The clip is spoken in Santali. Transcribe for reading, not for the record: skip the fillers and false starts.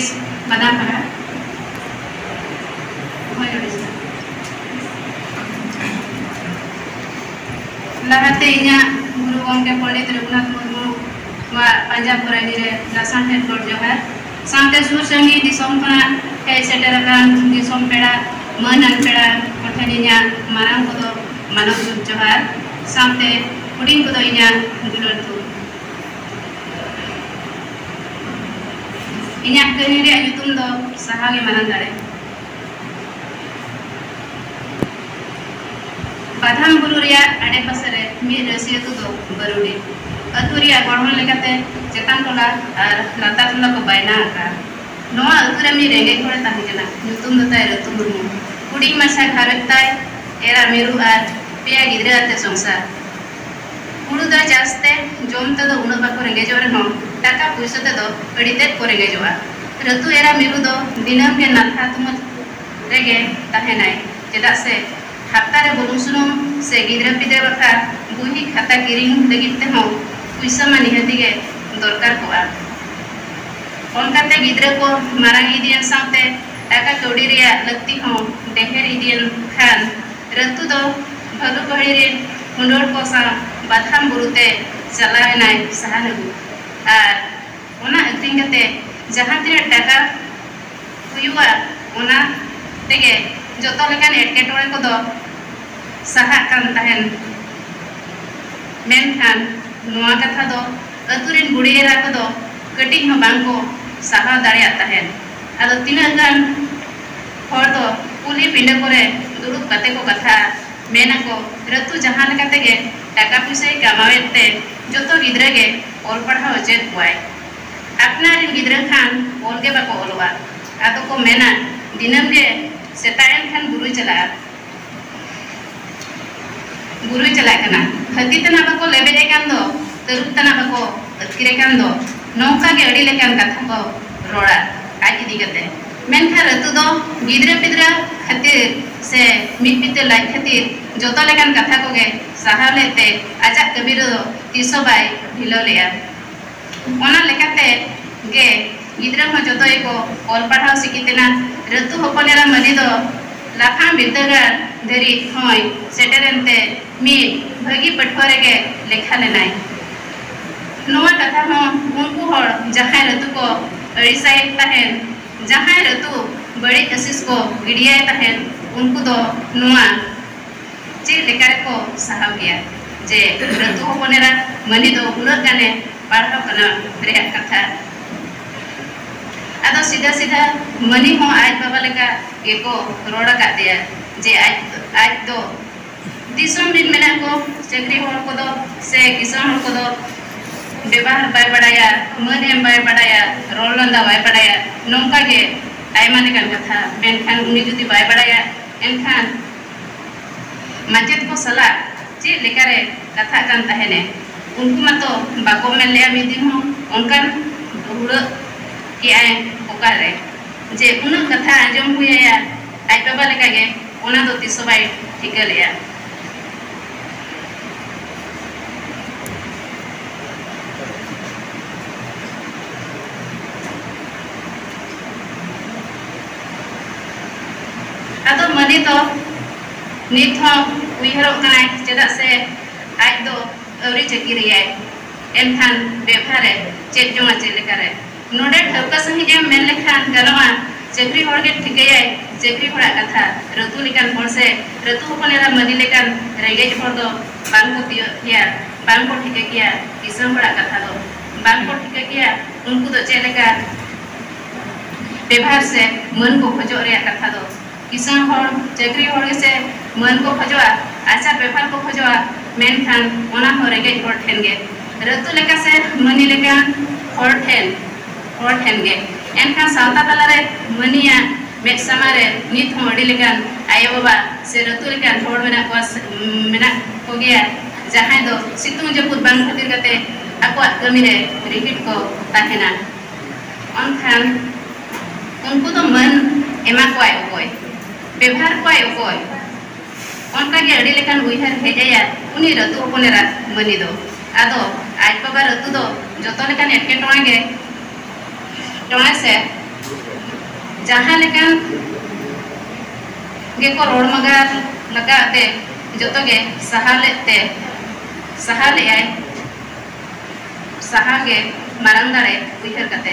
Yes, Madam Hara. Lahate inya guru gongke Pandit Raghunath Murmu Panjab Borani re lasan head Lord Johar sante sur sangi disom khona kai seterakan disom peda manan peda kothaninya marang kodo manav Johar sante huding kodo inya dulur tu inya kahini re nyutum do sahage manan dare Badham Buru ria ade pasare mi rasiya tu do barudi atu ria gorhon lekate chetan tola ar lata tola ko baina aka noa atu re mi renge kore tahi kana nyutum do tai ratu murmu huding masa gharet tai era miru ar peya gidra ate songsa huru da jaste jom te do una bako renge jore no taka puisa te do pedite ko renge joa ratu era miru do dinam ge natha tumat rege tahenai chedak se Haptare bulung sunum se gidra pidra bakha buhi khata kiring lagit te ho puisa mani hatige dorkar koa onkate gidra ko marang idian saute taka kaudi ria lakti ho deher idian khan ratu do bhalu bahiri re hundor ko sa Badham Burute chala nai sahanagu ar ona akting kate jahan tine taka huyuwa ona tege joto lekan etketore ko do sahak kan tahen menkhan noa katha do aturin budi era ko do kating ho bangko saha dareya tahen ado tina gan hor do kuli pinda kore durup kate ko katha mena ko ratu jahan kate ge taka puise kamawete joto gidra ge ol padha ochet kuai apnarin gidra khan ol ge bako olwa ado ko mena dinam ge setaen khan guru chala kana hati tana bako lebere kan do teruk tana bako atkire kan do nongka ge adi lekan katha ko roda aj idi kate menkha ratu do gidra pidra khatir se mitpite lai khatir joto lekan katha ko ge sahalete ajak kabir do tiso bai dhilo leya ona lekate ge gidra ma joto eko ol padhaw sikitena ratu hoponera mani do lakhang bidagar dari hoy seterente mit bhagi pathore ge lekha lenai noa katha ho unku hor jahai ratu ko arisai tahen jahai ratu badi asis ko gidiya tahen unku do noa che lekare ko sahaw gya je ratu hoponera mani do unat gane padhaw kana reya katha ado सीधा सीधा मनी हो आज बाबा लेका एको रोड़ा का दिया जे आज दो दिसम दिन मेना को चक्री होड़ को दो से किसान होड़ को दो व्यवहार बाय बढ़ाया मन एम बाय बढ़ाया रोलंदा बाय बढ़ाया नौका के आयमा लेकन कथा मेनखान उनी जुदी बाय बढ़ाया एनखान मस्जिद को सला जे लेकारे कथा कान तहेने उनको मतो बाको में ले मिदिन हो उनका हुड़ कि आए ओकारे जे उन कथा आजम हुया आज बाबा लेका गे ओना दो तिसो बाई ठिका लिया आदो मनी तो नित हो उयहरो कनाय चेदा से आज दो अवरी चकिरिया एनखान बेफारे चेत जोमा चेलेकारे नोडे ठौका सही एम मेन लेखान गनवा चक्री होड़ के ठिकैया चक्री होड़ा कथा रतु लेकान होड़ से रतु होपनेरा मनी लेकान रेगेज होड़ दो बांग को किया बांग को ठिकै किया किसान होड़ा कथा दो बांग को ठिकै किया उनको दो चेलेका व्यवहार से मन को खजो रे कथा दो किसान होड़ चक्री होड़ से मन को खजोआ आचार व्यवहार को खजोआ मेनखान ओना हो रेगेज होड़ ठेनगे रतु लेका से मनी लेकान होड़ ठेन गे एनखान सावता तलारे मनिया मेट समारे नित हो अडी लेकान आयो बाबा से रतु लेकान होड़ मेना को गया जहां दो सितुंग जपुत बांग खातिर कते आको कमी रे रिपीट को ताहेना अनखान उनको तो मन एमा को आयो कोई व्यवहार को आयो कोई उनका के अडी लेकान उइहर हेजया उनी रतु होपनेरा मनी दो आदो आज बाबा रतु दो जतो लेकान एटके टोंगे टोंगे से जहाँ लेकिन गेको रोड मगर लगाते जोतो गे सहालेते सहाले आय सहागे मारंग दाड़े उइहर कते